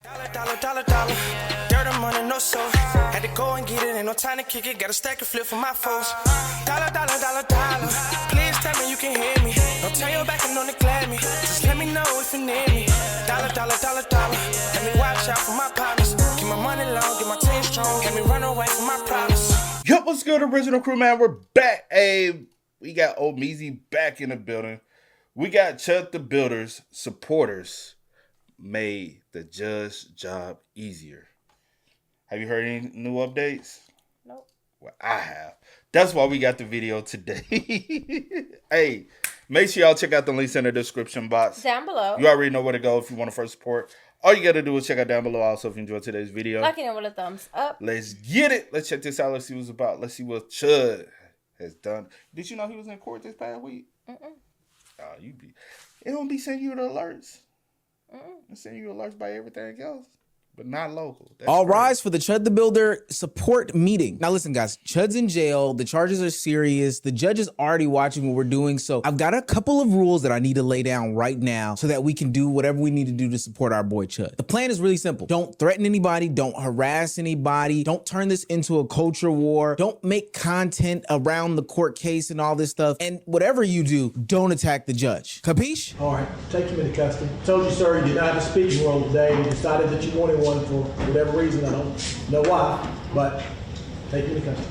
Dollar. Dirt and money, no soul. Had to go and get it, ain't no time to kick it. Got a stack and flip for my foes. Dollar. Please tell me you can hear me. Don't turn your back and don't neglect me. Just let me know if you need me. Dollar. Let me watch out for my partners. Keep my money long, get my team strong. Let me run away from my problems. Yup, what's good, original crew, man? We're back. Hey, we got old Meezy back in the building. We got Chud the Builder's supporters made the judge's job easier. Have you heard any new updates? Nope. Well, I have. That's why we got the video today. Hey, make sure y'all check out the links in the description box. Down below. You already know where to go if you want to first support. All you got to do is check out down below. Also, if you enjoyed today's video, like it with a thumbs up. Let's get it. Let's check this out. Let's see what it's about. Let's see what Chud has done. Did you know he was in court this past week? Oh, it don't be sending you the alerts. It's sending you alerts by everything else, but not local. All rise for the Chud the Builder support meeting. Now listen, guys, Chud's in jail. The charges are serious. The judge is already watching what we're doing. So I've got a couple of rules that I need to lay down right now so that we can do whatever we need to do to support our boy Chud. The plan is really simple. Don't threaten anybody. Don't harass anybody. Don't turn this into a culture war. Don't make content around the court case and all this stuff. And whatever you do, don't attack the judge. Capiche? All right, take him into custody. Told you, sir, you did not have a speaking role today. You decided that you wanted one for whatever reason. I don't know why, but take him into custody.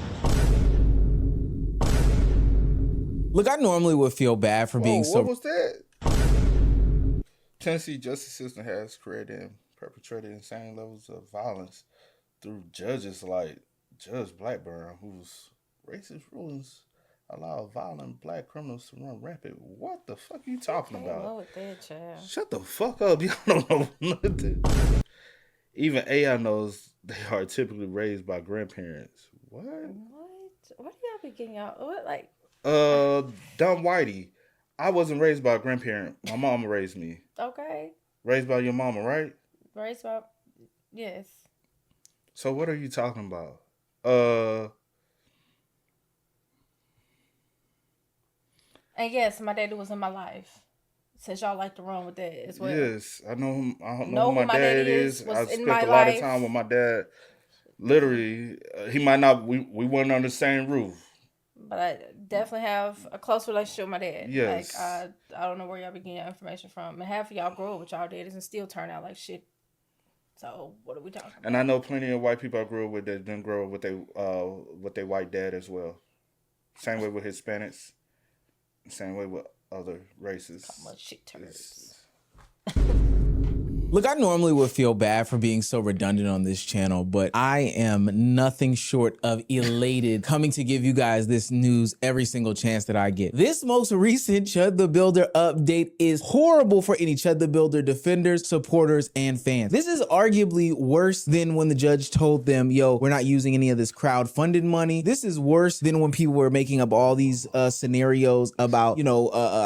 Look, I normally would feel bad for being so... What was that? Tennessee justice system has created and perpetrated insane levels of violence through judges like Judge Blackburn, whose racist rulings allow violent black criminals to run rampant. What the fuck are you talking about? Shut the fuck up. You don't know nothing. Even AI knows they are typically raised by grandparents. What? What do y'all be getting out? What, like? Dumb Whitey. I wasn't raised by a grandparent. My mama raised me. Okay. Raised by your mama, right? Raised by, yes. So what are you talking about? And yes, my daddy was in my life. Since y'all like to run with that as well. Yes, I know him. I don't know who my dad is. I spent a lot life. of time with my dad. Literally, he might not. We weren't on the same roof. But I definitely have a close relationship with my dad. Yes. Like I don't know where y'all be getting your information from. And half of y'all grow up with y'all daddies and still turn out like shit. So what are we talking about? And I know plenty of white people I grew up with that didn't grow up with their white dad as well. Same way with Hispanics. Same way with other races. How much shit turns. Look, I normally would feel bad for being so redundant on this channel, but I am nothing short of elated coming to give you guys this news every single chance that I get. This most recent Chud the Builder update is horrible for any Chud the Builder defenders, supporters, and fans. This is arguably worse than when the judge told them, yo, we're not using any of this crowd-funded money. This is worse than when people were making up all these scenarios about,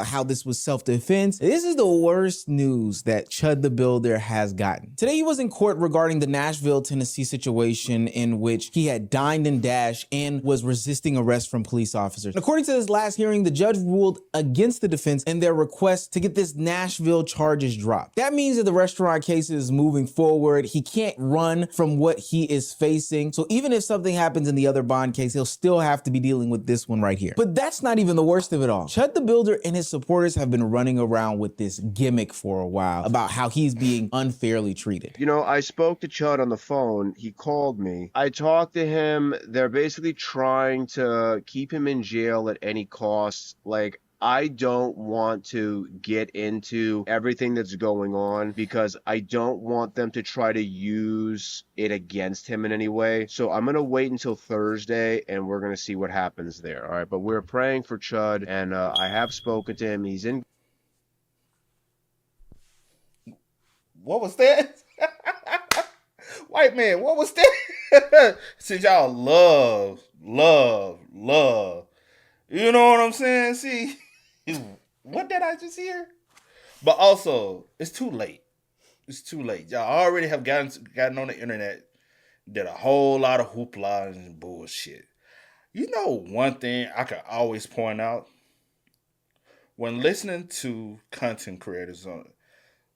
how this was self-defense. This is the worst news that Chud the Builder has gotten. Today he was in court regarding the Nashville, Tennessee situation in which he had dined and dashed and was resisting arrest from police officers. According to this last hearing, the judge ruled against the defense in their request to get this Nashville charges dropped. That means that the restaurant case is moving forward. He can't run from what he is facing. So even if something happens in the other bond case, he'll still have to be dealing with this one right here. But that's not even the worst of it all. Chud the Builder and his supporters have been running around with this gimmick for a while about how he's being unfairly treated. You know, I spoke to Chud on the phone. He called me. I talked to him. They're basically trying to keep him in jail at any cost. Like, I don't want to get into everything that's going on because I don't want them to try to use it against him in any way. So I'm going to wait until Thursday and we're going to see what happens there. All right. But we're praying for Chud and I have spoken to him. He's in. What was that? White man, what was that? Since y'all love. You know what I'm saying? See, what did I just hear? But also, it's too late. It's too late. Y'all already have gotten on the internet, did a whole lot of hoopla and bullshit. You know one thing I could always point out? When listening to content creators on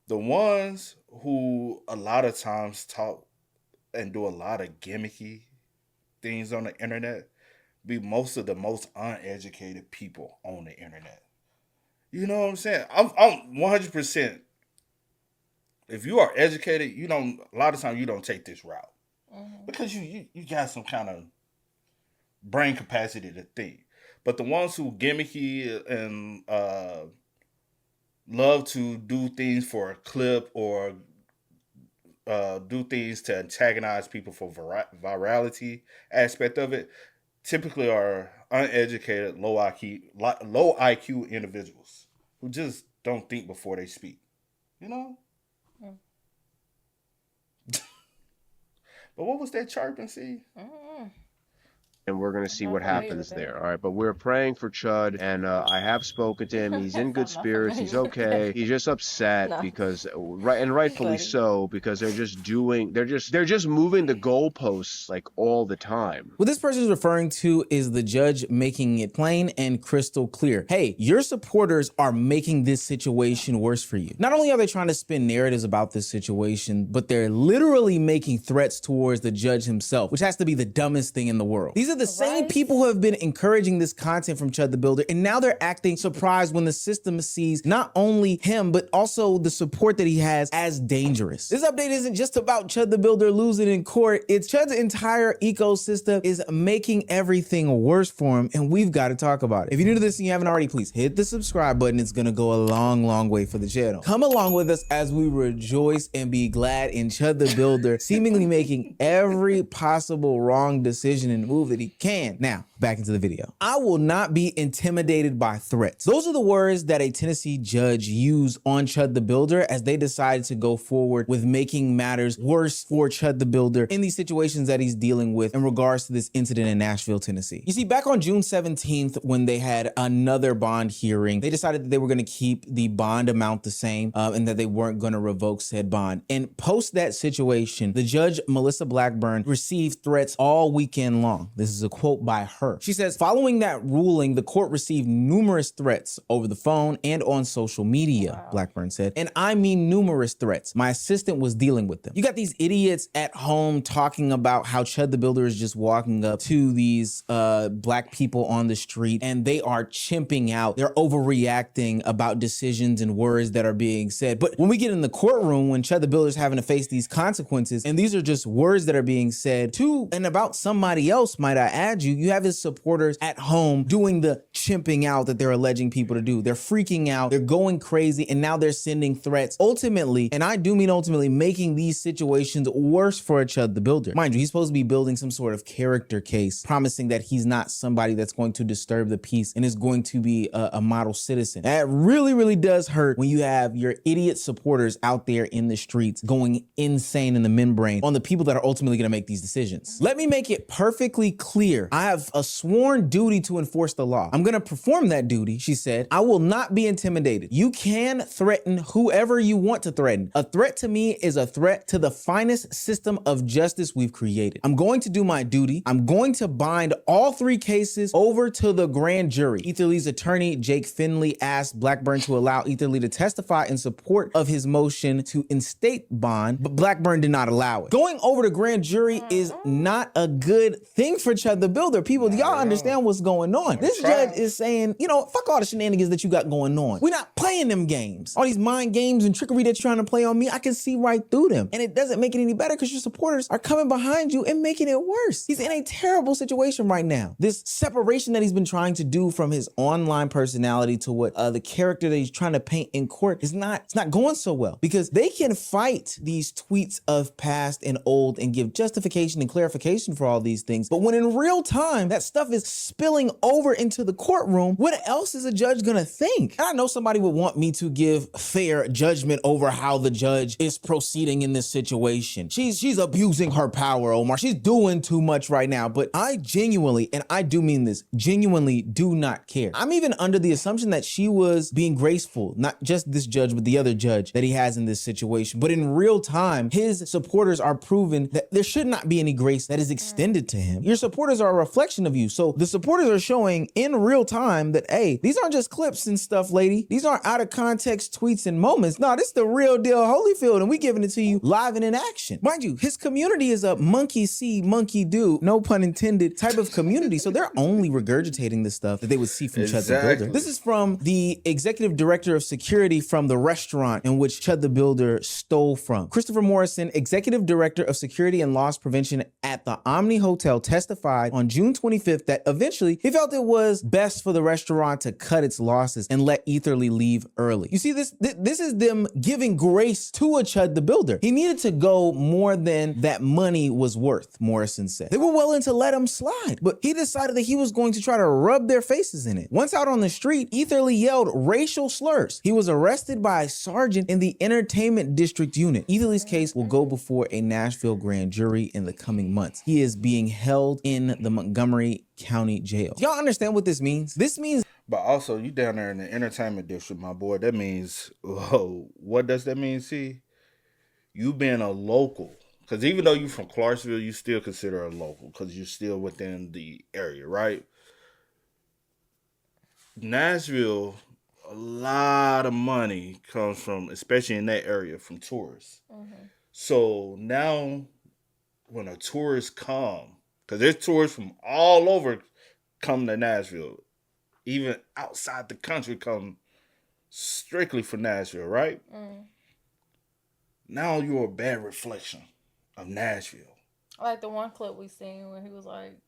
The ones who a lot of times talk and do a lot of gimmicky things on the internet be most of the most uneducated people on the internet. You know what I'm saying? I'm 100%. If you are educated, you don't. A lot of times you don't take this route because you got some kind of brain capacity to think. But the ones who gimmicky and love to do things for a clip or do things to antagonize people for virality aspect of it, typically are uneducated, low IQ individuals who just don't think before they speak. You know. But what was that chirping? See. And we're going to see what familiar happens with that. there. All right. But we're praying for Chud, and I have spoken to him. He's in good I'm not spirits. He's familiar with okay. that. He's just upset No. because rightfully Funny. so, because they're just moving the goalposts like all the time. What this person is referring to is the judge making it plain and crystal clear. Hey, your supporters are making this situation worse for you. Not only are they trying to spin narratives about this situation, but they're literally making threats towards the judge himself, which has to be the dumbest thing in the world. These are the same Right. people who have been encouraging this content from Chud the Builder, and now they're acting surprised when the system sees not only him, but also the support that he has as dangerous. This update isn't just about Chud the Builder losing in court. It's Chud's entire ecosystem is making everything worse for him, and we've got to talk about it. If you're new to this and you haven't already, please hit the subscribe button. It's gonna go a long way for the channel. Come along with us as we rejoice and be glad in Chud the Builder seemingly making every possible wrong decision and move that he can. Now, back into the video. I will not be intimidated by threats. Those are the words that a Tennessee judge used on Chud the Builder as they decided to go forward with making matters worse for Chud the Builder in these situations that he's dealing with in regards to this incident in Nashville, Tennessee. You see, back on June 17th, when they had another bond hearing, they decided that they were going to keep the bond amount the same and that they weren't going to revoke said bond. And post that situation, the judge, Melissa Blackburn, received threats all weekend long. This is a quote by her. She says, following that ruling, the court received numerous threats over the phone and on social media, Wow. Blackburn said. And I mean numerous threats. My assistant was dealing with them. You got these idiots at home talking about how Chud the Builder is just walking up to these black people on the street and they are chimping out. They're overreacting about decisions and words that are being said. But when we get in the courtroom, when Chud the Builder is having to face these consequences, and these are just words that are being said to and about somebody else, might I add you have his supporters at home doing the chimping out that they're alleging people to do. They're freaking out, they're going crazy, and now they're sending threats. Ultimately, and I do mean ultimately, making these situations worse for Chud the Builder. Mind you, he's supposed to be building some sort of character case, promising that he's not somebody that's going to disturb the peace and is going to be a model citizen. That really does hurt when you have your idiot supporters out there in the streets going insane in the membrane on the people that are ultimately going to make these decisions. Let me make it perfectly clear. I have a sworn duty to enforce the law. I'm going to perform that duty, she said. I will not be intimidated. You can threaten whoever you want to threaten. A threat to me is a threat to the finest system of justice we've created. I'm going to do my duty. I'm going to bind all three cases over to the grand jury. Ether Lee's attorney, Jake Finley, asked Blackburn to allow Ether Lee to testify in support of his motion to instate bond, but Blackburn did not allow it. Going over to grand jury is not a good thing for Chud the Builder. People, do y'all understand what's going on? This judge is saying, you know, fuck all the shenanigans that you got going on. We're not playing them games. All these mind games and trickery that you're trying to play on me, I can see right through them. And it doesn't make it any better because your supporters are coming behind you and making it worse. He's in a terrible situation right now. This separation that he's been trying to do from his online personality to what the character that he's trying to paint in court is it's not going so well, because they can fight these tweets of past and old and give justification and clarification for all these things. But when in real time, that stuff is spilling over into the courtroom, what else is a judge gonna think? And I know somebody would want me to give fair judgment over how the judge is proceeding in this situation. She's abusing her power, Omar. She's doing too much right now. But I genuinely, and I do mean this, genuinely do not care. I'm even under the assumption that she was being graceful, not just this judge, but the other judge that he has in this situation. But in real time, his supporters are proving that there should not be any grace that is extended to him. Your supporters supporters are a reflection of you. So the supporters are showing in real time that, hey, these aren't just clips and stuff, lady. These aren't out of context tweets and moments. No, this is the real deal Holyfield, and we giving it to you live and in action. Mind you, his community is a monkey see, monkey do, no pun intended, type of community. So they're only regurgitating the stuff that they would see from Chud the Builder. This is from the executive director of security from the restaurant in which Chud the Builder stole from. Christopher Morrison, executive director of security and loss prevention at the Omni Hotel, testified on June 25th that eventually he felt it was best for the restaurant to cut its losses and let Etherly leave early. You see, this is them giving grace to a Chud the Builder. He needed to go more than that money was worth, Morrison said. They were willing to let him slide, but he decided that he was going to try to rub their faces in it. Once out on the street, Etherly yelled racial slurs. He was arrested by a sergeant in the entertainment district unit. Etherly's case will go before a Nashville grand jury in the coming months. He is being held in the Montgomery County Jail. Do y'all understand what this means? This means, but also you down there in the entertainment district, my boy. That means, whoa, what does that mean? See, you being a local, because even though you're from Clarksville, you still consider a local because you're still within the area, right? Nashville, a lot of money comes from, especially in that area, from tourists. So now when a tourist come, because there's tourists from all over come to Nashville, even outside the country come strictly for Nashville, right? Now you're a bad reflection of Nashville. Like the one clip we seen where he was like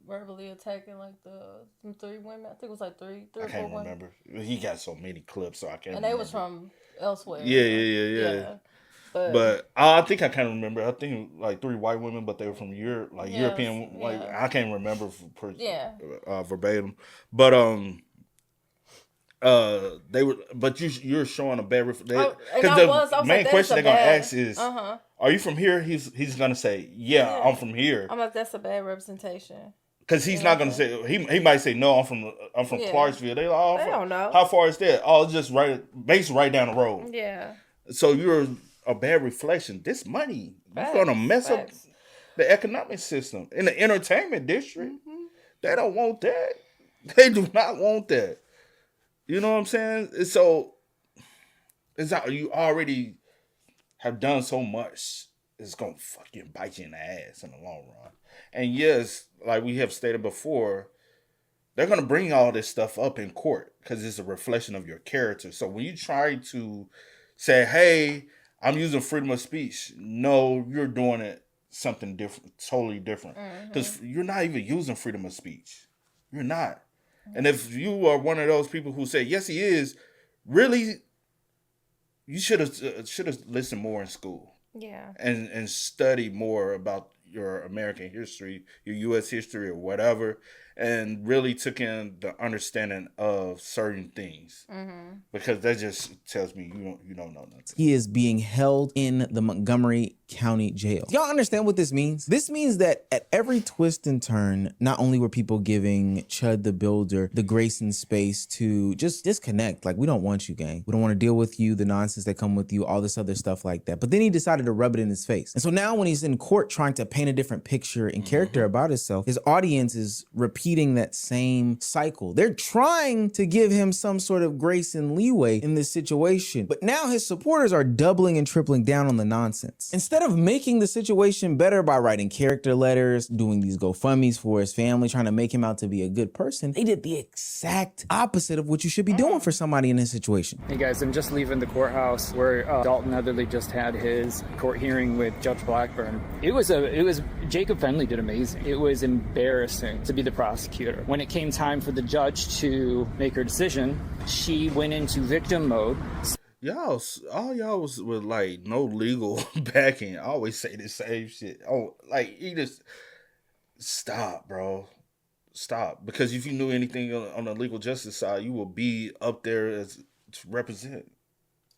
verbally attacking like some 3 women. I think it was like three or 4 women. I can't remember. He got so many clips, so I can't remember. And they was from elsewhere. Yeah. But I think I kind of remember. I think like 3 white women, but they were from Europe, like European. Like I can't remember verbatim. But they were. But you're showing a bad. Because the main question they're gonna ask is, "Are you from here?" He's gonna say, "Yeah, I'm from here." I'm like, that's a bad representation. Because he's not gonna say he might say no. I'm from Clarksville. They like, they don't know how far is that. Oh, it's just basically right down the road. Yeah. So you're a bad reflection. This money, you're gonna mess up the economic system in the entertainment district. They don't want that. They do not want that. You know what I'm saying? So it's how you already have done so much. It's gonna fucking bite you in the ass in the long run. And yes, like we have stated before, they're gonna bring all this stuff up in court because it's a reflection of your character. So when you try to say, "Hey, I'm using freedom of speech," no, you're doing it something different, totally different. Because you're not even using freedom of speech. You're not. And if you are one of those people who say, "Yes, he is," really, you should have listened more in school. Yeah. And study more about your American history, your U.S. history, or whatever, and really took in the understanding of certain things. Because that just tells me you don't know nothing. He is being held in the Montgomery County Jail. Y'all understand what this means? This means that at every twist and turn, not only were people giving Chud the Builder the grace and space to just disconnect, like, we don't want you, gang. We don't want to deal with you, the nonsense that come with you, all this other stuff like that. But then he decided to rub it in his face. And so now when he's in court trying to paint a different picture and character about himself, his audience is repeating that same cycle. They're trying to give him some sort of grace and leeway in this situation. But now his supporters are doubling and tripling down on the nonsense. Instead of making the situation better by writing character letters, doing these GoFundMes for his family, trying to make him out to be a good person, they did the exact opposite of what you should be doing for somebody in this situation. Hey guys, I'm just leaving the courthouse where Dalton Netherly just had his court hearing with Judge Blackburn. It was Jacob Fenley did amazing. It was embarrassing to be the prosecutor. When it came time for the judge to make her decision, she went into victim mode. All y'all was with like no legal backing. I always say the same shit. Oh, like he just stop, bro. Stop. Because if you knew anything on the legal justice side, you will be up there as to represent.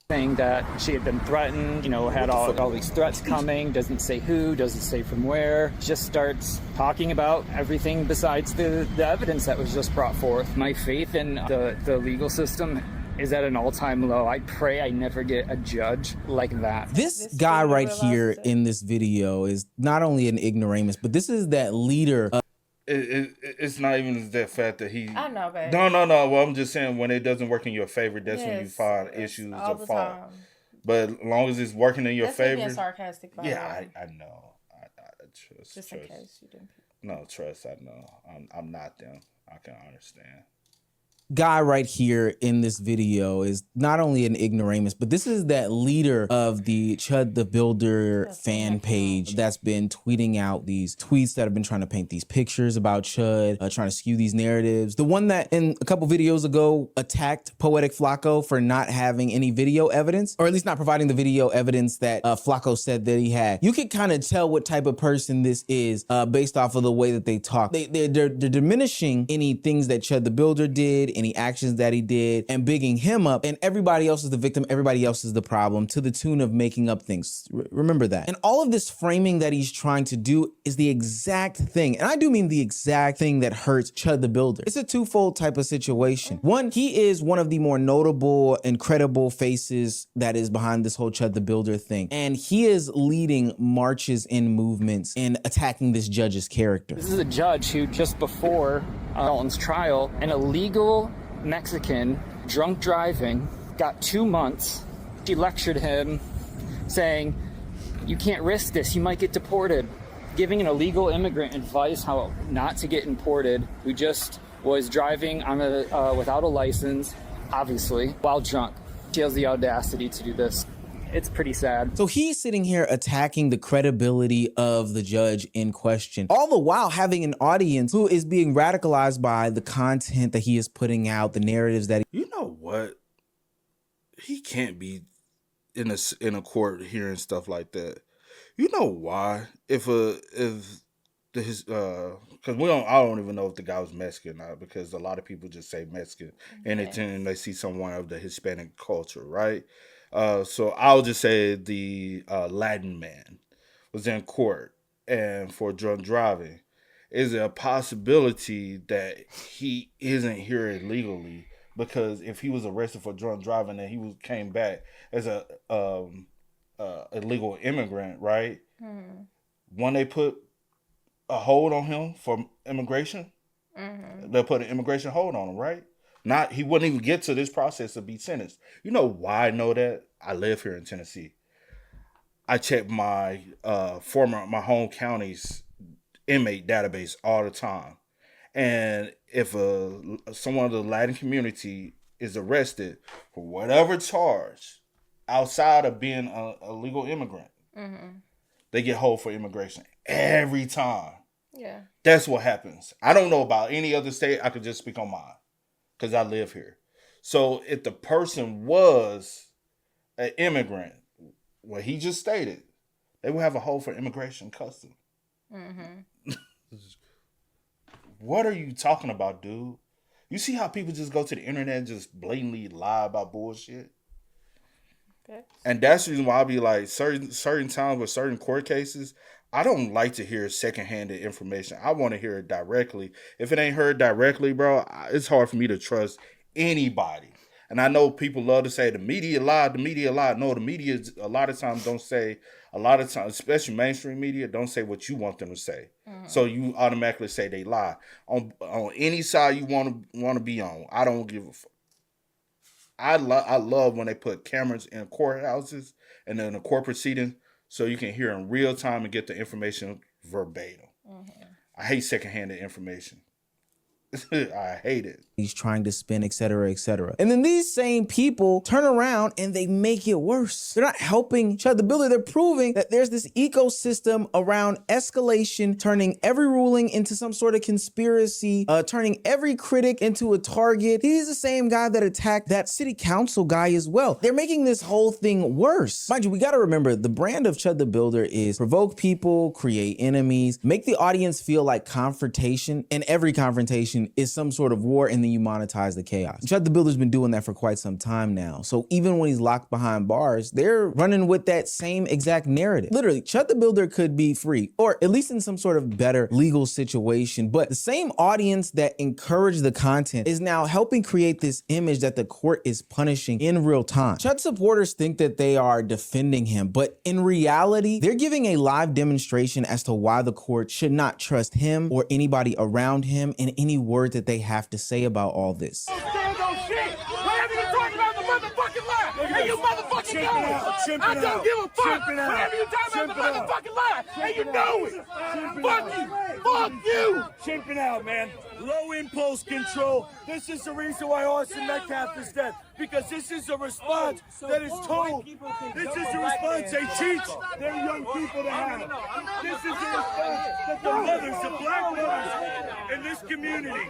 Saying that she had been threatened, had all these threats coming, doesn't say who, doesn't say from where, just starts talking about everything besides the evidence that was just brought forth. My faith in the legal system is at an all-time low. I pray I never get a judge like that. This guy right here in this video is not only an ignoramus, but this is that leader it's not even that fact that he. I know, baby. No. Well, I'm just saying when it doesn't work in your favor, that's when you Yes, find it's issues all or the fault. time. But as long as it's working in your That's me favor, being sarcastic. By the yeah, way. I know. I trust. Just in case you didn't. No, trust. I know. I'm not them. I can understand. Guy right here in this video is not only an ignoramus, but this is that leader of the Chud the Builder fan page that's been tweeting out these tweets that have been trying to paint these pictures about Chud, trying to skew these narratives. The one that in a couple videos ago attacked Poetic Flacco for not having any video evidence, or at least not providing the video evidence that Flacco said that he had. You can kind of tell what type of person this is based off of the way that they talk. They're diminishing any things that Chud the Builder did, any actions that he did, and bigging him up, and everybody else is the victim, everybody else is the problem, to the tune of making up things. Remember that. And all of this framing that he's trying to do is the exact thing, and I do mean the exact thing that hurts Chud the Builder. It's a twofold type of situation. One, he is one of the more notable and credible faces that is behind this whole Chud the Builder thing, and he is leading marches and movements in attacking this judge's character. This is a judge who just before Dalton's trial, an illegal Mexican drunk driving got 2 months. She lectured him saying, you can't risk this, you might get deported. Giving an illegal immigrant advice how not to get imported, who just was driving on without a license, obviously, while drunk. She has the audacity to do this. It's pretty sad. So he's sitting here attacking the credibility of the judge in question, all the while having an audience who is being radicalized by the content that he is putting out, the narratives that You know what? He can't be in a court hearing stuff like that. You know why? Because I don't even know if the guy was Mexican or not, because a lot of people just say Mexican anytime they see someone of the Hispanic culture, right? So I'll just say the Latin man was in court and for drunk driving. Is there a possibility that he isn't here illegally? Because if he was arrested for drunk driving and he came back as a illegal immigrant, right? When they put a hold on him for immigration, they'll put an immigration hold on him, right? He wouldn't even get to this process to be sentenced. You know why I know that? I live here in Tennessee. I check my my home county's inmate database all the time. And if someone of the Latin community is arrested for whatever charge outside of being a legal immigrant, they get hold for immigration every time. Yeah. That's what happens. I don't know about any other state. I could just speak on mine because I live here. So if the person was an immigrant, what he just stated, they would have a hold for immigration custom. What are you talking about, dude? You see how people just go to the internet and just blatantly lie about bullshit? Okay. And that's the reason why I'll be like, certain times with certain court cases, I don't like to hear secondhand information. I want to hear it directly. If it ain't heard directly, bro, it's hard for me to trust anybody. And I know people love to say the media lied, the media lied. No, the media a lot of times don't say, a lot of times, especially mainstream media, don't say what you want them to say. So you automatically say they lie. On any side you want to be on, I don't give a fuck. I love when they put cameras in courthouses and in the court proceedings so you can hear in real time and get the information verbatim. I hate secondhand information. I hate it. he's trying to spin, et cetera, et cetera. And then these same people turn around and they make it worse. They're not helping Chud the Builder. They're proving that there's this ecosystem around escalation, turning every ruling into some sort of conspiracy, turning every critic into a target. He's the same guy that attacked that city council guy as well. They're making this whole thing worse. Mind you, we got to remember the brand of Chud the Builder is provoke people, create enemies, make the audience feel like confrontation, and every confrontation is some sort of war, and then you monetize the chaos. Chud the Builder's been doing that for quite some time now. So even when he's locked behind bars, they're running with that same exact narrative. Literally, Chud the Builder could be free, or at least in some sort of better legal situation. But the same audience that encouraged the content is now helping create this image that the court is punishing in real time. Chud supporters think that they are defending him, but in reality, they're giving a live demonstration as to why the court should not trust him or anybody around him in any word that they have to say about all this. Whatever you talk about the motherfucking lie, and you motherfucking know it. I don't give a fuck. Whatever you talk about the motherfucking lie, and you know it. Fuck you. Fuck you. Chimping out, man. Low impulse control. This is the reason why Austin Metcalf is dead. Because this is a response that is told. This is a response they teach their young people to have. This is a response that the mothers, the black mothers in this community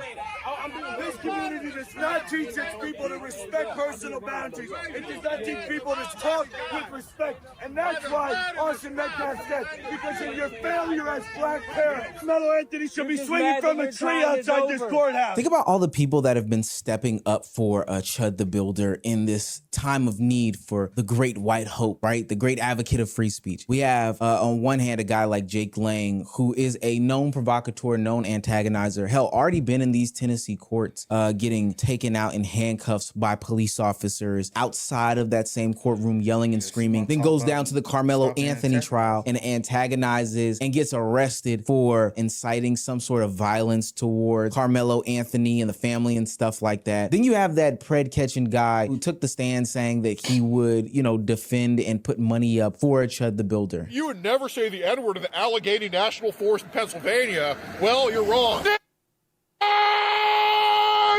does not teach its people to respect personal boundaries. It does not teach people to talk with respect. And that's why Austin Metcalf said, because of your failure as black parents, Melo Anthony should be swinging from a tree outside this courthouse. Think about all the people that have been stepping up for Chud the Builder in this time of need for the great white hope, right? The great advocate of free speech. We have on one hand a guy like Jake Lang, who is a known provocateur, known antagonizer, hell, already been in these Tennessee courts, getting taken out in handcuffs by police officers outside of that same courtroom, yelling and screaming, then goes down to the Carmelo Anthony trial and antagonizes and gets arrested for inciting some sort of violence towards Carmelo Anthony and the family and stuff like that. Then you have that pred catching guy who took the stand saying that he would, you know, defend and put money up for Chud the Builder. You would never say the N-word in the Allegheny National Forest in Pennsylvania. Well, you're wrong.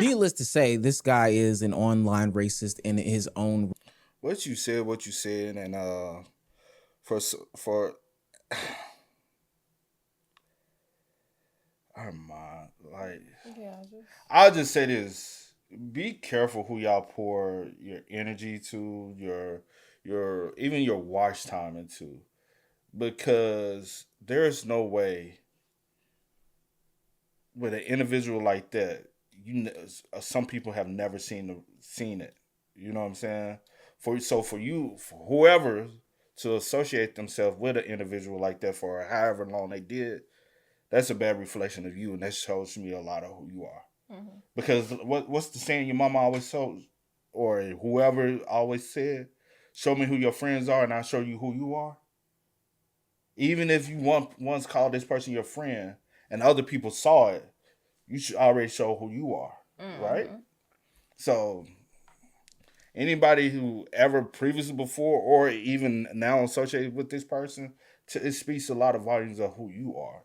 Needless to say, this guy is an online racist in his own. What you said, and for our mind, like, I'll just say this: be careful who y'all pour your energy to, your even your watch time into, because there's no way with an individual like that. Some people have never seen it. You know what I'm saying? For whoever to associate themselves with an individual like that for however long they did, that's a bad reflection of you, and that shows me a lot of who you are. Mm-hmm. Because what's the saying your mama always told, or whoever always said, show me who your friends are and I'll show you who you are. Even if you once called this person your friend and other people saw it, you should already show who you are, right? So anybody who ever previously before or even now associated with this person, it speaks a lot of volumes of who you are.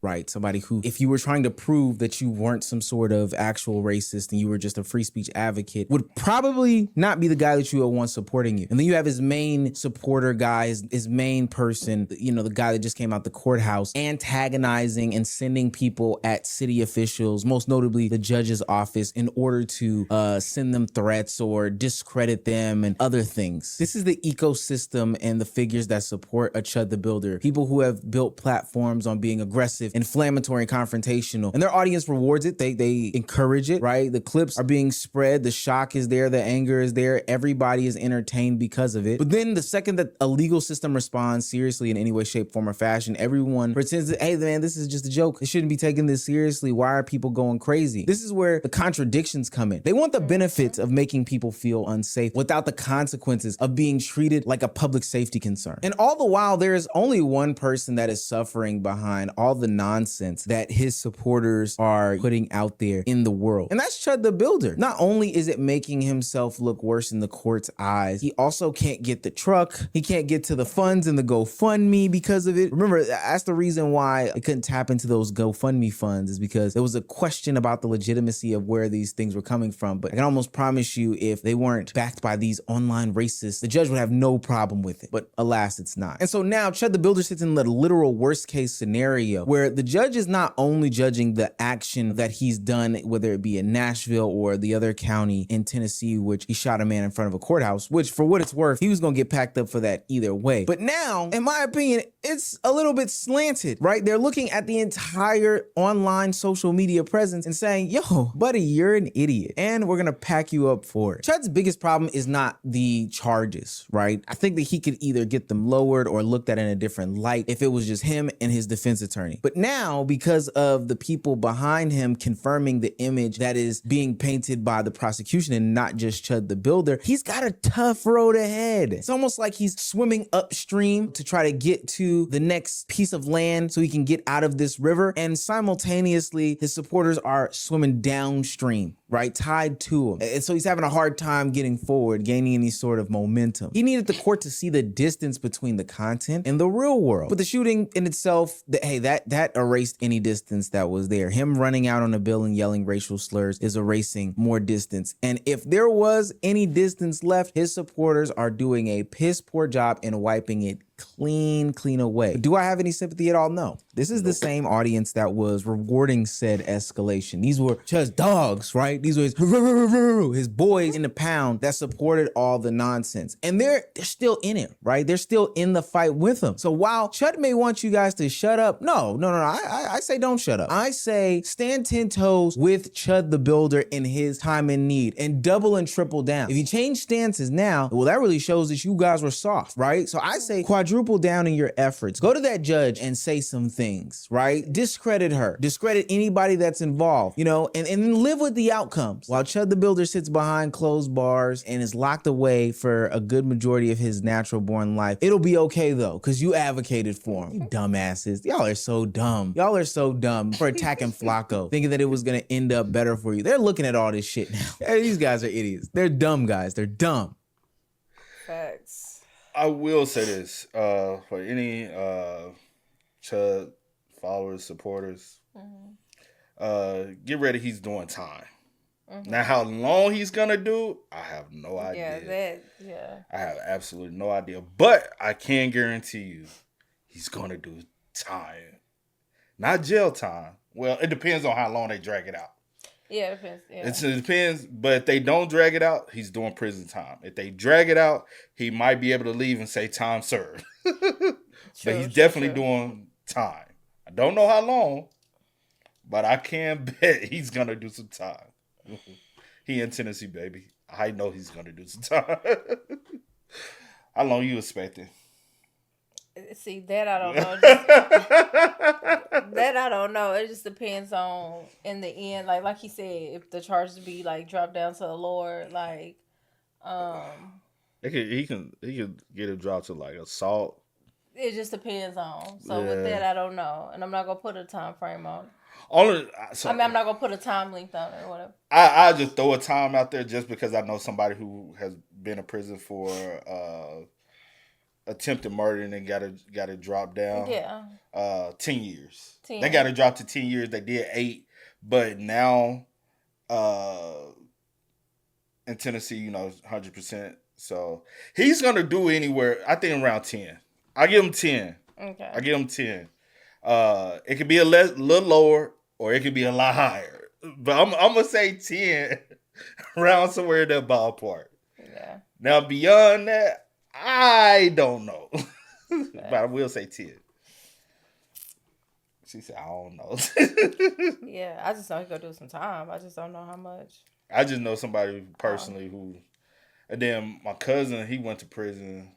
Right, somebody who, if you were trying to prove that you weren't some sort of actual racist and you were just a free speech advocate, would probably not be the guy that you would want supporting you. And then you have his main supporter guy, his main person, you know, the guy that just came out the courthouse, antagonizing and sending people at city officials, most notably the judge's office, in order to send them threats or discredit them and other things. This is the ecosystem and the figures that support a Chud the Builder. People who have built platforms on being aggressive, inflammatory, and confrontational, and their audience rewards it. They encourage it, right? The clips are being spread, the shock is there, the anger is there, everybody is entertained because of it. But then the second that a legal system responds seriously in any way, shape, form, or fashion, everyone pretends that, hey man, this is just a joke, it shouldn't be taken this seriously, why are people going crazy? This is where the contradictions come in. They want the benefits of making people feel unsafe without the consequences of being treated like a public safety concern. And all the while, there is only one person that is suffering behind all the nonsense that his supporters are putting out there in the world. And that's Chud the Builder. Not only is it making himself look worse in the court's eyes, he also can't get the truck. He can't get to the funds in the GoFundMe because of it. Remember, that's the reason why it couldn't tap into those GoFundMe funds, is because there was a question about the legitimacy of where these things were coming from. But I can almost promise you, if they weren't backed by these online racists, the judge would have no problem with it. But alas, it's not. And so now Chud the Builder sits in the literal worst case scenario where the judge is not only judging the action that he's done, whether it be in Nashville or the other county in Tennessee, which he shot a man in front of a courthouse, which for what it's worth, he was going to get packed up for that either way. But now, in my opinion, it's a little bit slanted, right? They're looking at the entire online social media presence and saying, yo, buddy, you're an idiot, and we're going to pack you up for it. Chud's biggest problem is not the charges, right? I think that he could either get them lowered or looked at in a different light if it was just him and his defense attorney. But now, because of the people behind him confirming the image that is being painted by the prosecution and not just Chud the Builder, he's got a tough road ahead. It's almost like he's swimming upstream to try to get to the next piece of land so he can get out of this river, and simultaneously his supporters are swimming downstream, right, tied to him. And so he's having a hard time getting forward, gaining any sort of momentum. He needed the court to see the distance between the content and the real world. But the shooting in itself, that erased any distance that was there. Him running out on a building yelling racial slurs is erasing more distance. And if there was any distance left, his supporters are doing a piss poor job in wiping it clean away. Do I have any sympathy at all? No. This is the same audience that was rewarding said escalation. These were Chud's dogs, right? These were his boys in the pound that supported all the nonsense. And they're still in it, right? They're still in the fight with him. So while Chud may want you guys to shut up, no. I say don't shut up. I say stand 10 toes with Chud the Builder in his time in need and double and triple down. If you change stances now, well, that really shows that you guys were soft, right? So I say quadruple down in your efforts. Go to that judge and say some things, right? Discredit her. Discredit anybody that's involved, you know, and then live with the outcomes. While Chud the Builder sits behind closed bars and is locked away for a good majority of his natural born life, it'll be okay though, because you advocated for him. You dumbasses. Y'all are so dumb. Y'all are so dumb for attacking Flacco, thinking that it was going to end up better for you. They're looking at all this shit now. Hey, these guys are idiots. They're dumb guys. They're dumb. Facts. I will say this, for any Chud followers, supporters, get ready, he's doing time. Now, how long he's gonna do, I have no idea. I have absolutely no idea. But I can guarantee you, he's gonna do time, not jail time. Well, it depends on how long they drag it out. Yeah, it depends. Yeah. It depends, but if they don't drag it out, he's doing prison time. If they drag it out, he might be able to leave and say time served. But he's definitely doing time. I don't know how long, but I can bet he's gonna do some time. He in Tennessee, baby. I know he's gonna do some time. How long you expecting? See, that I don't know. That I don't know. It just depends on, in the end, like he said, if the charges be like dropped down to the lower, like he can get it dropped to like assault. It just depends on. So with that, I don't know, and I'm not gonna put a time frame on. I'm not gonna put a time length on it or whatever. I just throw a time out there just because I know somebody who has been in prison for attempted murder and then got it dropped down. 10 years. They got it dropped to 10 years. They did 8, but now in Tennessee, 100%. So he's gonna do anywhere. I think around 10. I give him 10. Okay. I give him 10. It could be a little lower or it could be a lot higher. But I'm gonna say 10, around somewhere in that ballpark. Yeah. Now beyond that, I don't know. But I will say 10. She said, I don't know. Yeah, I just know he's gonna do some time. I just don't know how much. I just know somebody personally who, and then my cousin, he went to prison,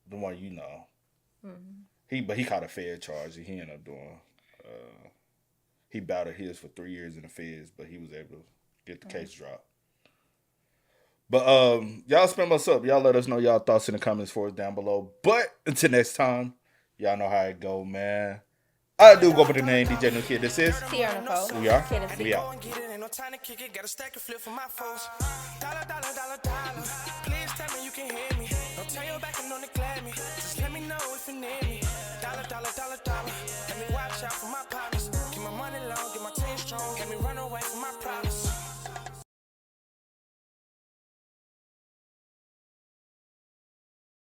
the one you know. But he caught a Fed charge and he ended up doing, he battled his for 3 years in the Feds, but he was able to get the case dropped. But y'all spam us up. Y'all let us know y'all thoughts in the comments for us down below. But until next time, y'all know how it go, man. I do go by the name DJ New Kid. This is Tiana. We are. We out. Ain't no time to kick it, got a stack of flip for my foes. Dollar, dollar, dollar, dollar.